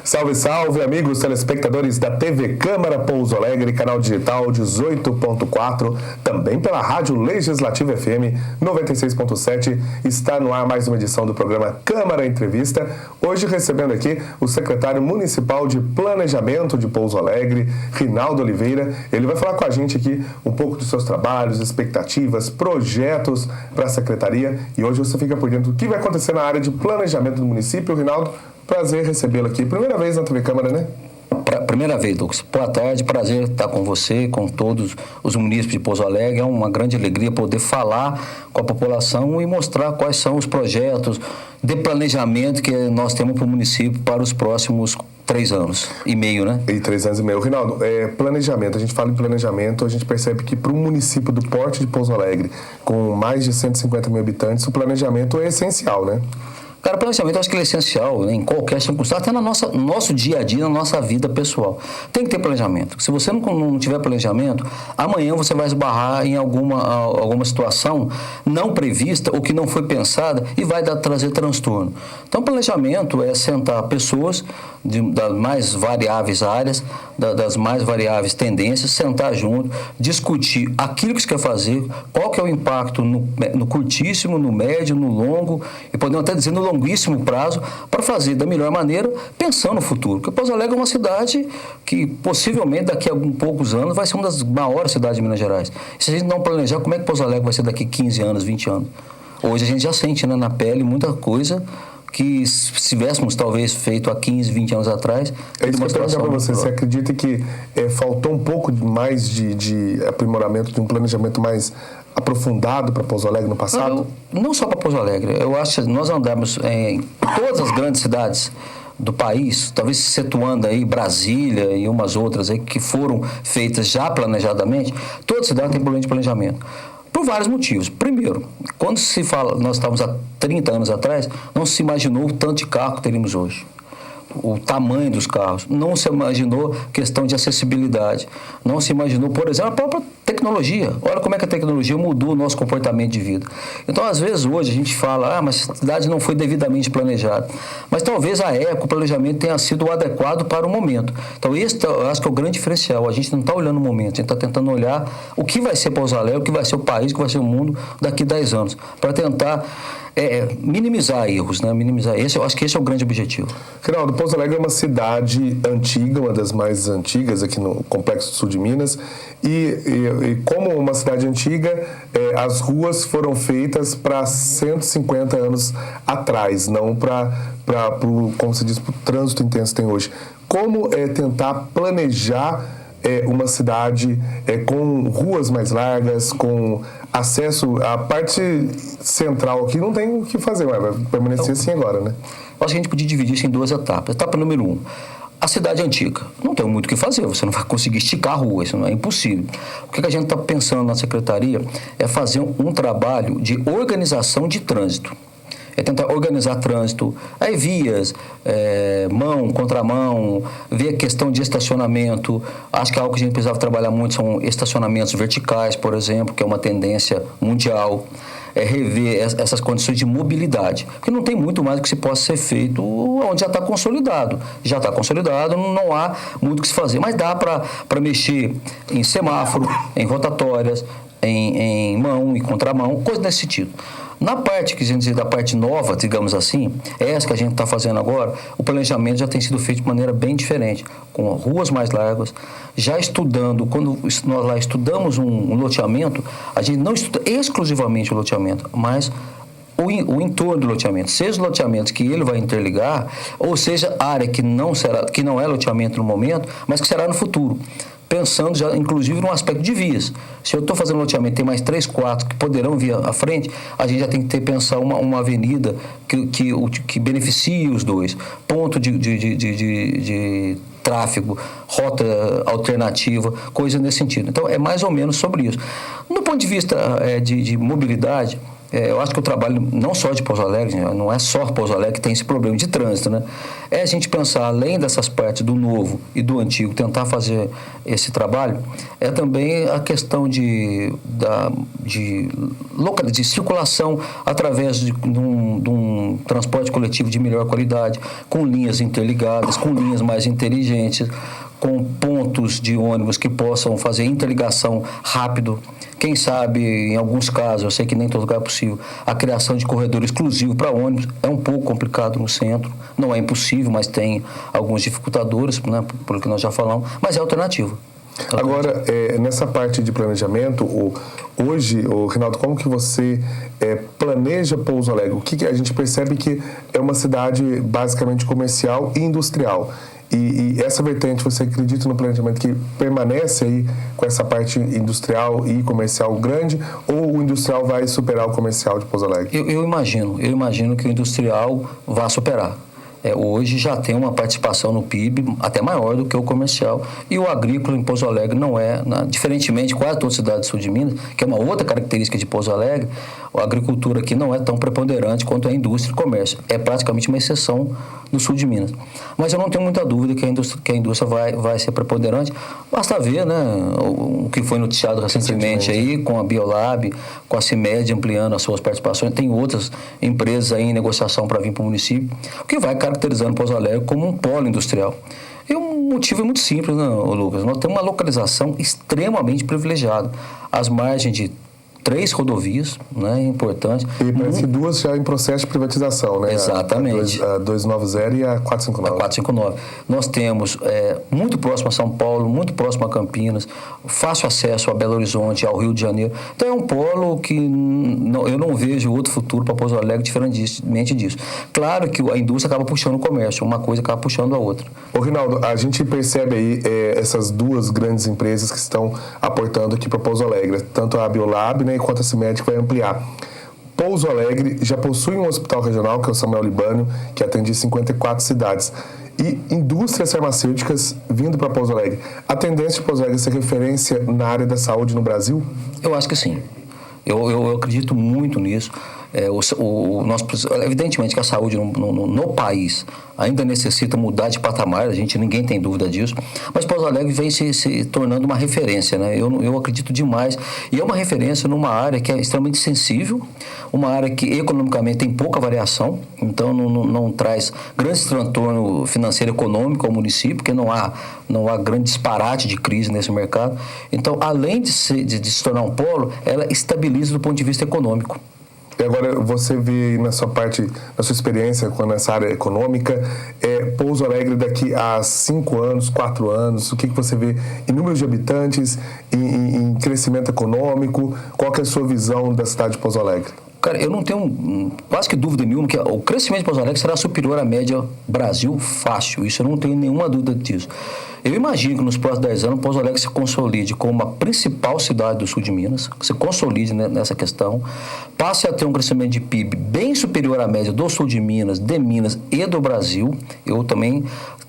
Salve, salve, amigos telespectadores da TV Câmara Pouso Alegre, canal digital 18.4, também pela Rádio Legislativa FM 96.7. Está no ar mais uma edição do programa Câmara Entrevista. Hoje recebendo aqui o secretário municipal de Planejamento de Pouso Alegre, Rinaldo Oliveira. Ele vai falar com a gente aqui um pouco dos seus trabalhos, expectativas, projetos para a secretaria. E hoje você fica por dentro do que vai acontecer na área de planejamento do município. Rinaldo, prazer recebê-lo aqui. Primeira vez na TV Câmara, né? Primeira vez, Lucas. Boa tarde, prazer estar com você, com todos os munícipes de Pouso Alegre. É uma grande alegria poder falar com a população e mostrar quais são os projetos de planejamento que nós temos para o município para os próximos 3 anos e meio, né? E 3 anos e meio. Rinaldo, planejamento. A gente fala em planejamento, a gente percebe que para um município do porte de Pouso Alegre, com mais de 150 mil habitantes, o planejamento é essencial, né? Cara, o planejamento eu acho que ele é essencial, né, em qualquer circunstância, até no nosso dia a dia, na nossa vida pessoal. Tem que ter planejamento. Se você não tiver planejamento, amanhã você vai esbarrar em alguma situação não prevista ou que não foi pensada e vai trazer transtorno. Então, planejamento é sentar pessoas das mais variáveis áreas, das mais variáveis tendências, sentar junto, discutir aquilo que você quer fazer, qual que é o impacto no curtíssimo, no médio, no longo, e podemos até dizer no longuíssimo prazo, para fazer da melhor maneira, pensando no futuro. Porque Pouso Alegre é uma cidade que, possivelmente, daqui a poucos anos, vai ser uma das maiores cidades de Minas Gerais. E se a gente não planejar, como é que Pouso Alegre vai ser daqui 15 anos, 20 anos? Hoje a gente já sente, né, na pele muita coisa que, se tivéssemos, talvez, feito há 15, 20 anos atrás... É isso que eu pergunto para você. Você acredita que faltou um pouco mais de aprimoramento, de um planejamento mais aprofundado para Pouso Alegre no passado? Não só para Pouso Alegre. Eu acho que nós andamos em todas as grandes cidades do país, talvez situando aí Brasília e umas outras aí que foram feitas já planejadamente, toda cidade tem problema de planejamento. Por vários motivos. Primeiro, quando se fala, nós estávamos há 30 anos atrás, não se imaginou o tanto de carro que teríamos hoje. O tamanho dos carros. Não se imaginou questão de acessibilidade. Não se imaginou, por exemplo, a própria tecnologia. Olha como é que a tecnologia mudou o nosso comportamento de vida. Então, às vezes, hoje a gente fala, mas a cidade não foi devidamente planejada. Mas talvez a época, o planejamento tenha sido adequado para o momento. Então, esse eu acho que é o grande diferencial. A gente não está olhando o momento, a gente está tentando olhar o que vai ser Pouso Alegre, o que vai ser o país, o que vai ser o mundo daqui a 10 anos. Para tentar minimizar erros, né? Eu acho que esse é o grande objetivo. Rinaldo, Pouso Alegre é uma cidade antiga, uma das mais antigas aqui no Complexo Sul de Minas, e como uma cidade antiga, as ruas foram feitas para 150 anos atrás, não para como se diz, para o trânsito intenso que tem hoje. Como tentar planejar uma cidade com ruas mais largas, com acesso à parte central aqui, não tem o que fazer, vai permanecer assim agora, né? Eu acho que a gente podia dividir isso em 2 etapas. Etapa número 1, a cidade antiga. Não tem muito o que fazer, você não vai conseguir esticar a rua, isso não é impossível. O que a gente está pensando na secretaria é fazer um trabalho de organização de trânsito. É tentar organizar trânsito, vias, mão, contramão, ver a questão de estacionamento. Acho que algo que a gente precisava trabalhar muito são estacionamentos verticais, por exemplo, que é uma tendência mundial. Rever essas condições de mobilidade, porque não tem muito mais que se possa ser feito onde já está consolidado. Já está consolidado, não há muito o que se fazer, mas dá para mexer em semáforo, em rotatórias, em mão e contramão, coisa nesse sentido. Na parte que a gente diz da parte nova, digamos assim, essa que a gente está fazendo agora, o planejamento já tem sido feito de maneira bem diferente, com ruas mais largas, já estudando, quando nós lá estudamos um loteamento, a gente não estuda exclusivamente o loteamento, mas o entorno do loteamento, seja os loteamentos que ele vai interligar, ou seja, área que não é loteamento no momento, mas que será no futuro. Pensando já, inclusive, no aspecto de vias. Se eu estou fazendo loteamento, tem mais 3, 4 que poderão vir à frente, a gente já tem que pensar uma avenida que beneficie os dois. Ponto de tráfego, rota alternativa, coisa nesse sentido. Então, é mais ou menos sobre isso. No ponto de vista de mobilidade, eu acho que o trabalho não só de Pouso Alegre, não é só Pouso Alegre que tem esse problema de trânsito, né? É a gente pensar, além dessas partes do novo e do antigo, tentar fazer esse trabalho, é também a questão de circulação através de um transporte coletivo de melhor qualidade, com linhas interligadas, com linhas mais inteligentes, com pontos de ônibus que possam fazer interligação rápido. Quem sabe, em alguns casos, eu sei que nem em todo lugar é possível, a criação de corredor exclusivo para ônibus é um pouco complicado no centro. Não é impossível, mas tem alguns dificultadores, né, por que nós já falamos, mas é alternativa. Agora, nessa parte de planejamento, hoje, Rinaldo, como que você planeja Pouso Alegre? O que a gente percebe que é uma cidade basicamente comercial e industrial. E essa vertente, você acredita no planejamento que permanece aí com essa parte industrial e comercial grande, ou o industrial vai superar o comercial de Pouso Alegre? Eu imagino que o industrial vai superar. Hoje já tem uma participação no PIB até maior do que o comercial. E o agrícola em Pouso Alegre não é, diferentemente de quase toda a cidade do sul de Minas, que é uma outra característica de Pouso Alegre, a agricultura aqui não é tão preponderante quanto a indústria e o comércio. É praticamente uma exceção no sul de Minas. Mas eu não tenho muita dúvida que a indústria vai ser preponderante. Basta ver, né, o que foi noticiado recentemente aí com a Biolab, com a CIMED ampliando as suas participações. Tem outras empresas aí em negociação para vir para o município, o que vai caracterizando Pouso Alegre como um polo industrial. E o motivo é muito simples, né, Lucas? Nós temos uma localização extremamente privilegiada, às margens de 3 rodovias, né, importantes. E parece que 2 já em processo de privatização, né? Exatamente. A 290 e a 459. A 459. Nós temos muito próximo a São Paulo, muito próximo a Campinas, fácil acesso a Belo Horizonte, ao Rio de Janeiro. Então é um polo que eu não vejo outro futuro para Pouso Alegre diferentemente disso. Claro que a indústria acaba puxando o comércio, uma coisa acaba puxando a outra. Ô Rinaldo, a gente percebe aí essas 2 grandes empresas que estão aportando aqui para Pouso Alegre, tanto a Biolab, né, enquanto a CIMED vai ampliar. Pouso Alegre já possui um hospital regional, que é o Samuel Libânio, que atende 54 cidades. E indústrias farmacêuticas vindo para Pouso Alegre. A tendência de Pouso Alegre ser referência na área da saúde no Brasil? Eu acho que sim. Eu acredito muito nisso. Evidentemente que a saúde no país ainda necessita mudar de patamar, ninguém tem dúvida disso, mas Pouso Alegre vem se tornando uma referência, né? Eu acredito demais, e é uma referência numa área que é extremamente sensível, uma área que economicamente tem pouca variação, então não traz grande transtorno financeiro e econômico ao município, porque não há grande disparate de crise nesse mercado. Então, além de se tornar um polo, ela estabiliza do ponto de vista econômico. E agora você vê na sua experiência com essa área econômica, Pouso Alegre daqui a 5 anos, 4 anos, o que você vê em números de habitantes, em crescimento econômico? Qual que é a sua visão da cidade de Pouso Alegre? Cara, eu não tenho quase que dúvida nenhuma que o crescimento de Pouso Alegre será superior à média Brasil fácil. Isso eu não tenho nenhuma dúvida disso. Eu imagino que nos próximos 10 anos Pouso Alegre se consolide como a principal cidade do sul de Minas, se consolide nessa questão, passe a ter um crescimento de PIB bem superior à média do sul de Minas e do Brasil. Eu também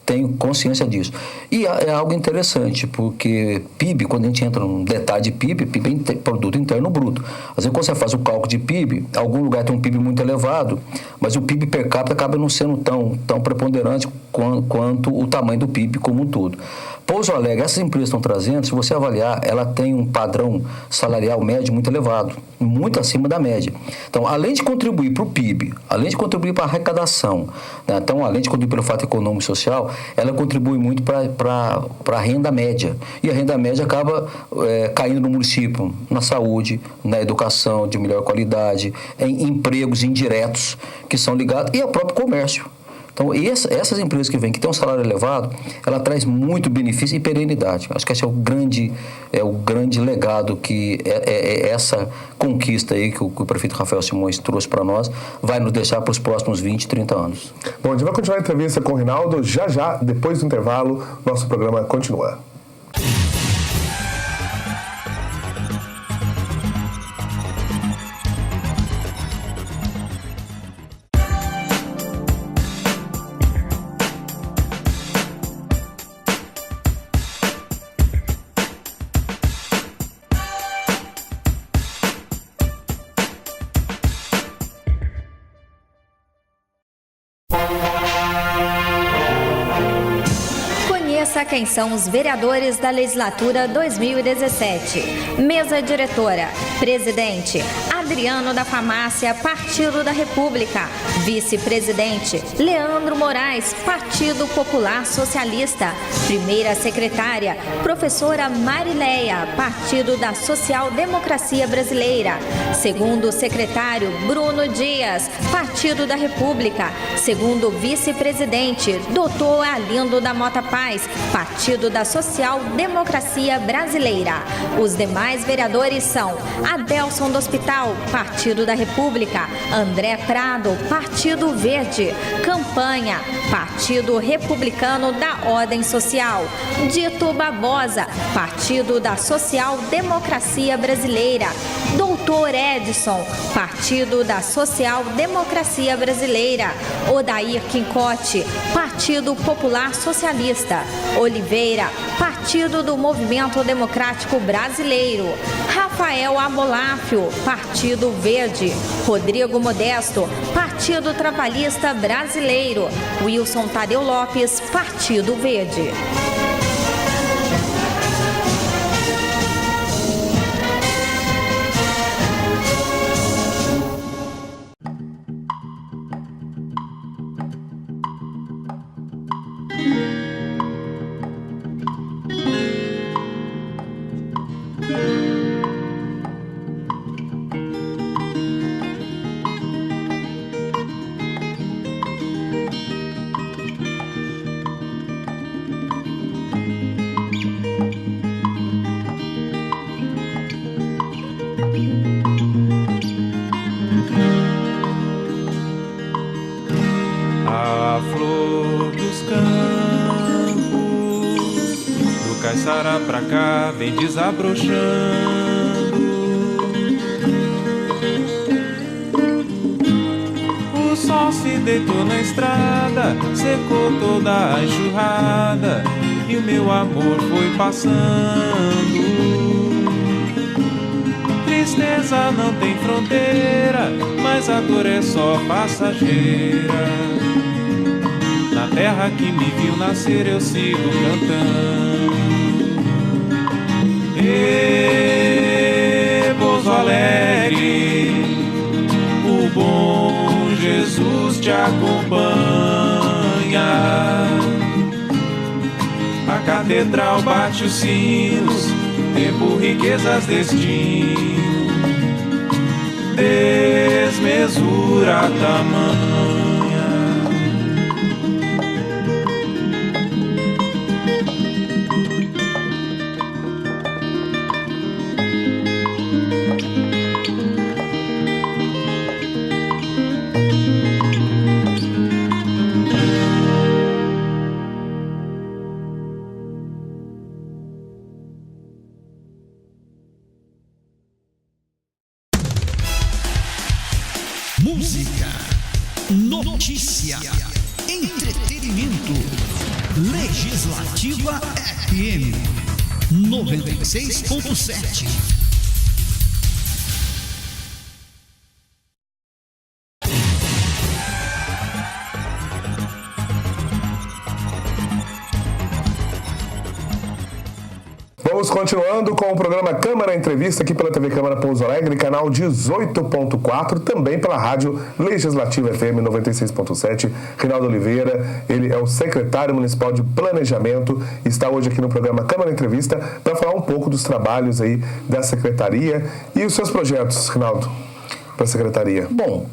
tenho consciência disso. E é algo interessante, porque PIB, quando a gente entra num detalhe de PIB é Produto Interno Bruto. Às vezes, quando você faz o cálculo de PIB, algum lugar tem um PIB muito elevado, mas o PIB per capita acaba não sendo tão preponderante quanto o tamanho do PIB como um todo. Pouso Alegre, essas empresas estão trazendo, se você avaliar, ela tem um padrão salarial médio muito elevado, muito acima da média. Então, além de contribuir para o PIB, além de contribuir para a arrecadação, né? Então, além de contribuir pelo fato econômico e social, ela contribui muito para a renda média. E a renda média acaba caindo no município, na saúde, na educação de melhor qualidade, em empregos indiretos que são ligados, e ao próprio comércio. Então, essas empresas que vêm, que têm um salário elevado, ela traz muito benefício e perenidade. Acho que esse é o grande legado que essa conquista aí que o prefeito Rafael Simões trouxe para nós vai nos deixar para os próximos 20, 30 anos. Bom, a gente vai continuar a entrevista com o Rinaldo. Já, depois do intervalo, nosso programa continua. Conheça quem são os vereadores da legislatura 2017. Mesa diretora. Presidente, Adriano da Farmácia, Partido da República. Vice-presidente, Leandro Moraes, Partido Popular Socialista. Primeira secretária, professora Marileia, Partido da Social Democracia Brasileira. Segundo secretário, Bruno Dias, Partido da República. Segundo vice-presidente, Dr. Alindo da Mota Paz, Partido da Social Democracia Brasileira. Os demais vereadores são Adelson do Hospital, Partido da República. André Prado, Partido Verde. Campanha, Partido Republicano da Ordem Social. Dito Barbosa, Partido da Social Democracia Brasileira. Doutor Edson, Partido da Social Democracia Brasileira. Odair Quincote, Partido Popular Socialista. Oliveira, Partido do Movimento Democrático Brasileiro. Rafael Amoláfio, Partido Verde. Rodrigo Modesto, Partido Trabalhista Brasileiro. Wilson Tadeu Lopes, Partido Verde. A flor dos campos, do Caiçara pra cá, vem desabrochando. O sol se deitou na estrada, secou toda a enxurrada, e o meu amor foi passando. Tristeza não tem fronteira, mas a dor é só passageira. Na terra que me viu nascer eu sigo cantando. Pouso Alegre, o bom Jesus te acompanha. A catedral bate os sinos, tempo, riquezas, destino, desmesura tamanha. Música, notícia, entretenimento. Legislativa FM 96.7. Vamos continuando com o programa Câmara Entrevista aqui pela TV Câmara Pouso Alegre, canal 18.4, também pela rádio Legislativa FM 96.7. Rinaldo Oliveira, ele é o secretário municipal de Planejamento, está hoje aqui no programa Câmara Entrevista para falar um pouco dos trabalhos aí da secretaria e os seus projetos, Rinaldo, para a secretaria. Bom,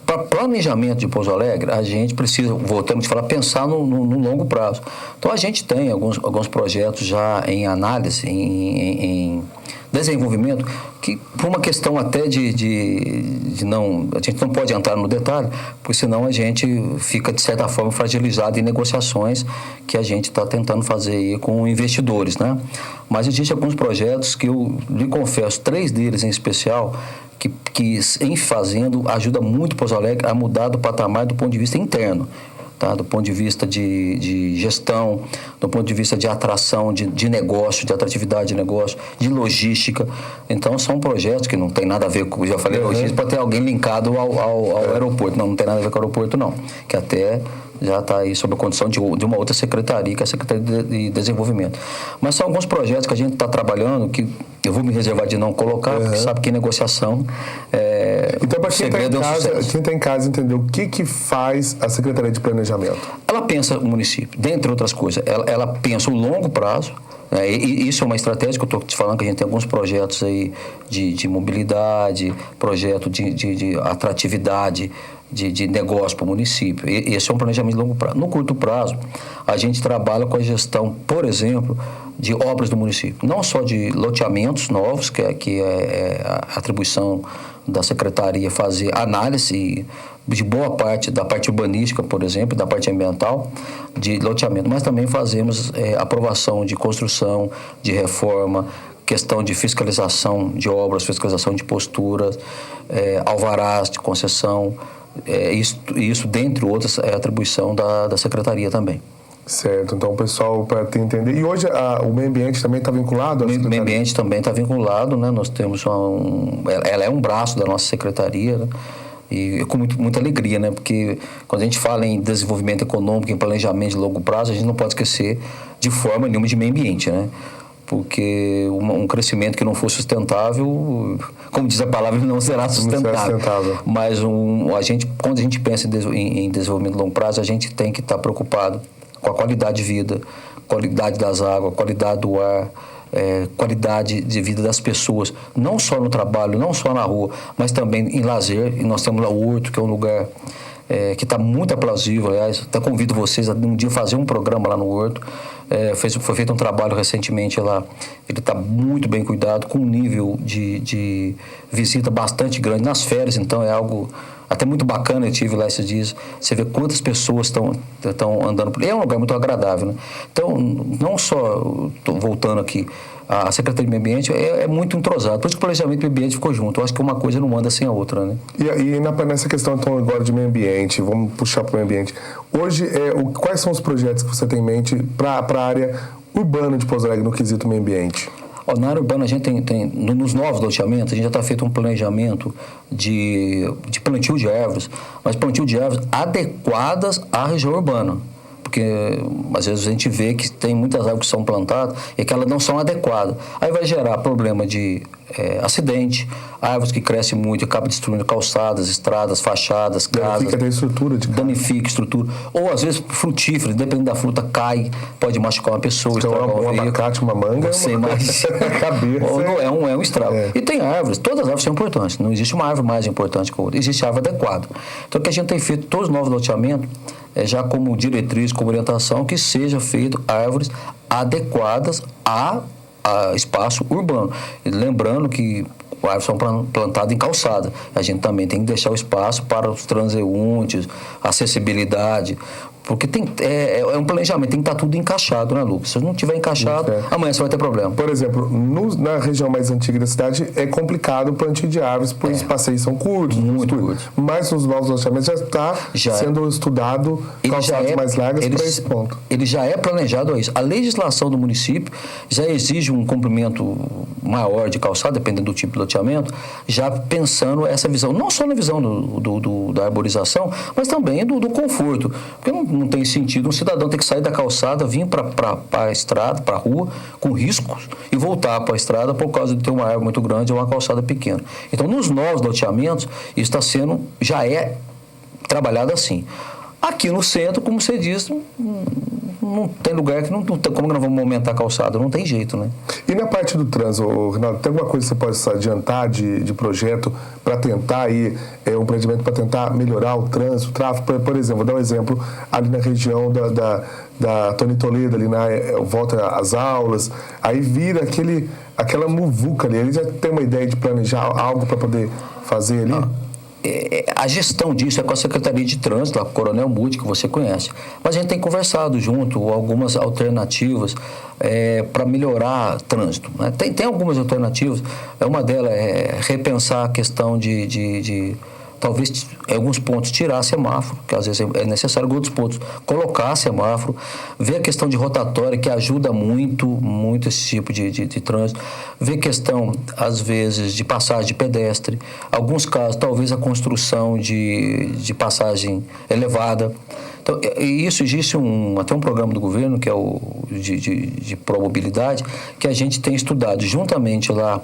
para planejamento de Pouso Alegre, a gente precisa, voltamos a falar, pensar no longo prazo. Então, a gente tem alguns projetos já em análise, em desenvolvimento, que por uma questão até de não... A gente não pode entrar no detalhe, porque senão a gente fica, de certa forma, fragilizado em negociações que a gente está tentando fazer aí com investidores, né? Mas existem alguns projetos que eu lhe confesso, 3 deles em especial, que em fazendo ajuda muito Pouso Alegre a mudar do patamar do ponto de vista interno. tá? Do ponto de vista de gestão, do ponto de vista de atração de negócio, de atratividade de negócio, de logística. Então, são projetos que não tem nada a ver com, já falei, logística, pode ter alguém linkado ao aeroporto. Não tem nada a ver com o aeroporto, não. Que até já está aí sob a condição de uma outra secretaria, que é a Secretaria de Desenvolvimento. Mas são alguns projetos que a gente está trabalhando, que eu vou me reservar de não colocar, porque sabe que negociação então, para quem está em casa entender o que faz a Secretaria de Planejamento? Ela pensa o município, dentre outras coisas, ela pensa o longo prazo, né? E isso é uma estratégia que eu estou te falando, que a gente tem alguns projetos aí de mobilidade, projeto de atratividade, de negócio para o município. Esse é um planejamento de longo prazo. No curto prazo, a gente trabalha com a gestão, por exemplo, de obras do município. Não só de loteamentos novos, que é a atribuição da Secretaria fazer análise de boa parte da parte urbanística, por exemplo, da parte ambiental, de loteamento, mas também fazemos aprovação de construção, de reforma, questão de fiscalização de obras, fiscalização de posturas, alvarás de concessão, isso dentre outras, é atribuição da Secretaria também. Certo, então o pessoal, para entender. E hoje o meio ambiente também está vinculado? O meio ambiente também está vinculado, né? Nós temos ela é um braço da nossa secretaria, né? E com muita alegria, né? Porque quando a gente fala em desenvolvimento econômico, em planejamento de longo prazo, a gente não pode esquecer de forma nenhuma de meio ambiente, né? Porque um crescimento que não for sustentável, como diz a palavra, não será sustentável. Mas quando a gente pensa em desenvolvimento de longo prazo, a gente tem que estar preocupado com a qualidade de vida, qualidade das águas, qualidade do ar, qualidade de vida das pessoas, não só no trabalho, não só na rua, mas também em lazer. E nós temos lá o Horto, que é um lugar que está muito aplausível. Aliás, até convido vocês a um dia fazer um programa lá no Horto. Foi feito um trabalho recentemente lá. Ele está muito bem cuidado, com um nível de visita bastante grande. Nas férias, então, é algo até muito bacana. Eu estive lá esses dias. Você vê quantas pessoas estão andando por. É um lugar muito agradável, né? Então, não só, voltando aqui, a Secretaria de Meio Ambiente é muito entrosada. Por isso que o planejamento do meio ambiente ficou junto. Eu acho que uma coisa não anda sem a outra, né? E nessa questão, então, agora de meio ambiente, vamos puxar para o meio ambiente. Hoje, quais são os projetos que você tem em mente para a área urbana de Pouso Alegre no quesito meio ambiente? Na área urbana, a gente tem nos novos loteamentos, a gente já está feito um planejamento de plantio de árvores, mas plantio de árvores adequadas à região urbana. Porque às vezes a gente vê que tem muitas árvores que são plantadas e que elas não são adequadas. Aí vai gerar problema de acidente, árvores que crescem muito e acabam destruindo calçadas, estradas, fachadas, casas. Danifica até a estrutura de casa. Danifica a estrutura. Ou às vezes frutíferas, dependendo da fruta, cai, pode machucar uma pessoa, então, estragar um abacate, uma manga, cabeça. É um estrago. E tem árvores, todas as árvores são importantes. Não existe uma árvore mais importante que a outra. Existe árvore adequada. Então o que a gente tem feito, todos os novos loteamentos, já como diretriz, como orientação, que seja feito árvores adequadas a espaço urbano. E lembrando que árvores são plantadas em calçada. A gente também tem que deixar o espaço para os transeuntes, acessibilidade, porque é um planejamento, tem que estar tudo encaixado, né, Lucas? Se não tiver encaixado, amanhã você vai ter problema. Por exemplo, na região mais antiga da cidade é complicado o plantio de árvores, pois os passeios são curtos. Muito curtos. Mas nos novos lançamentos já está sendo estudado calçadas mais largas para esse ponto. Ele já é planejado a isso. A legislação do município já exige um comprimento maior de calçada, dependendo do tipo de loteamento, já pensando essa visão, não só na visão da arborização, mas também do conforto. Porque não tem sentido um cidadão ter que sair da calçada, vir para a estrada, para a rua, com riscos, e voltar para a estrada por causa de ter uma árvore muito grande ou uma calçada pequena. Então, nos novos loteamentos, isso já é trabalhado assim. Aqui no centro, como você disse, não tem lugar que não tem, como nós vamos aumentar a calçada? Não tem jeito, né? E na parte do trânsito, Rinaldo, tem alguma coisa que você pode adiantar de projeto para tentar aí, um empreendimento para tentar melhorar o trânsito, o tráfego? Por exemplo, vou dar um exemplo ali na região da Tony Toledo, ali volta às aulas, aí vira aquela muvuca ali. Ele já tem uma ideia de planejar algo para poder fazer ali? A gestão disso é com a Secretaria de Trânsito, a Coronel Mude, que você conhece. Mas a gente tem conversado junto algumas alternativas para melhorar o trânsito, né? Tem algumas alternativas. Uma delas é repensar a questão de talvez em alguns pontos tirar semáforo, que às vezes é necessário, em outros pontos colocar semáforo, ver a questão de rotatória, que ajuda muito esse tipo de trânsito, ver questão, às vezes, de passagem de pedestre, alguns casos, talvez a construção de passagem elevada. Então, isso existe até um programa do governo, que é o de promobilidade, que a gente tem estudado juntamente lá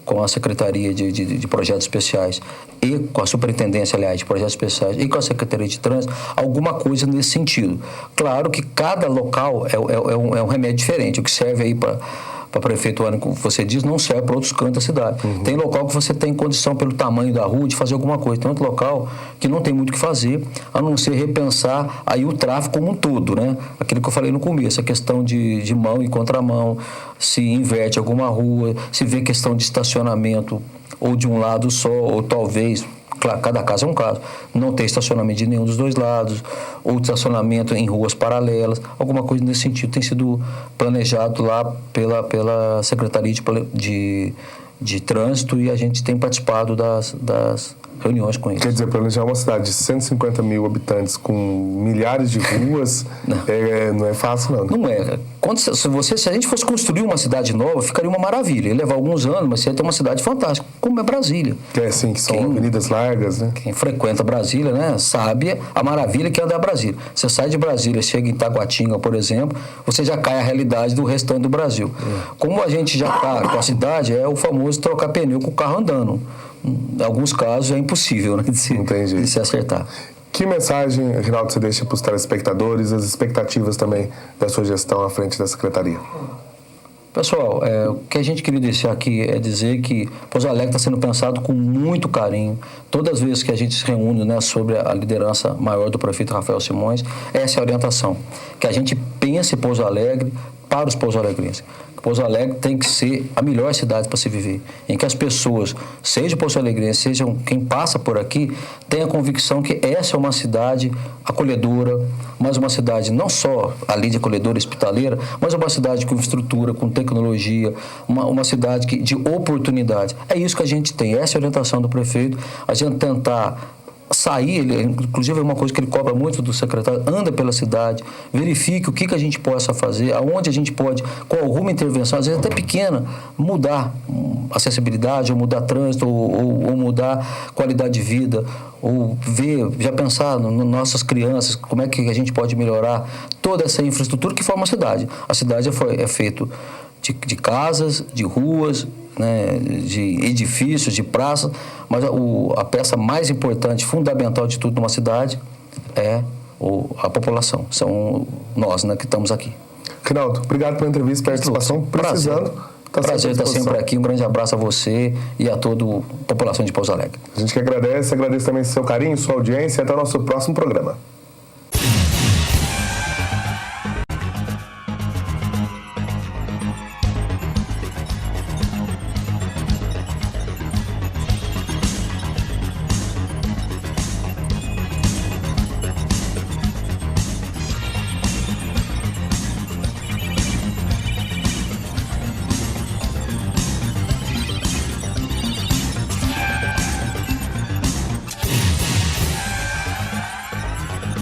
com a Secretaria de Projetos Especiais e com a Superintendência, aliás, de Projetos Especiais e com a Secretaria de Trânsito, alguma coisa nesse sentido. Claro que cada local é um remédio diferente. O que serve aí para prefeitura, como você diz, não serve para outros cantos da cidade. Uhum. Tem local que você tem condição, pelo tamanho da rua, de fazer alguma coisa. Tem outro local que não tem muito o que fazer, a não ser repensar aí o tráfego como um todo, né? Aquilo que eu falei no começo, a questão de mão e contramão, se inverte alguma rua, se vê questão de estacionamento ou de um lado só, ou talvez... Claro, cada caso é um caso. Não tem estacionamento de nenhum dos dois lados, ou estacionamento em ruas paralelas, alguma coisa nesse sentido tem sido planejado lá pela Secretaria de Trânsito, e a gente tem participado das reuniões com eles. Quer dizer, planejar uma cidade de 150 mil habitantes com milhares de ruas não é fácil, não. Não é. Se a gente fosse construir uma cidade nova, ficaria uma maravilha. Ia levar alguns anos, mas ia ter uma cidade fantástica, como é Brasília. Que é assim, que são avenidas largas, né? Quem frequenta Brasília, né, sabe a maravilha que é andar Brasília. Você sai de Brasília, chega em Taguatinga, por exemplo, você já cai a realidade do restante do Brasil. Como a gente já está com a cidade, é o famoso trocar pneu com o carro andando. Em alguns casos é impossível, né, de se acertar. Que mensagem, Rinaldo, você deixa para os telespectadores, as expectativas também da sua gestão à frente da Secretaria? Pessoal, o que a gente queria deixar aqui é dizer que Pouso Alegre está sendo pensado com muito carinho. Todas as vezes que a gente se reúne, né, sobre a liderança maior do prefeito Rafael Simões, essa é a orientação. Que a gente pense Pouso Alegre para os pouso-alegrenses. Pouso Alegre tem que ser a melhor cidade para se viver, em que as pessoas, seja pouso-alegrense, sejam quem passa por aqui, tenha a convicção que essa é uma cidade acolhedora, mas uma cidade não só ali de acolhedora hospitaleira, mas uma cidade com estrutura, com tecnologia, uma cidade de oportunidade. É isso que a gente tem, essa é a orientação do prefeito, a gente tentar sair, inclusive é uma coisa que ele cobra muito do secretário, anda pela cidade, verifique o que a gente possa fazer, aonde a gente pode, com alguma intervenção, às vezes até pequena, mudar acessibilidade, ou mudar trânsito, ou mudar qualidade de vida, ou ver, já pensar nas nossas crianças, como é que a gente pode melhorar toda essa infraestrutura que forma a cidade. A cidade é feita de casas, de ruas, né, de edifícios, de praças, mas a peça mais importante, fundamental de tudo numa cidade é a população. São nós, né, que estamos aqui. Rinaldo, obrigado pela entrevista, pela participação. Precisando. Prazer estar sempre aqui. Um grande abraço a você e a toda a população de Pouso Alegre. A gente que agradece também seu carinho, sua audiência, e até o nosso próximo programa.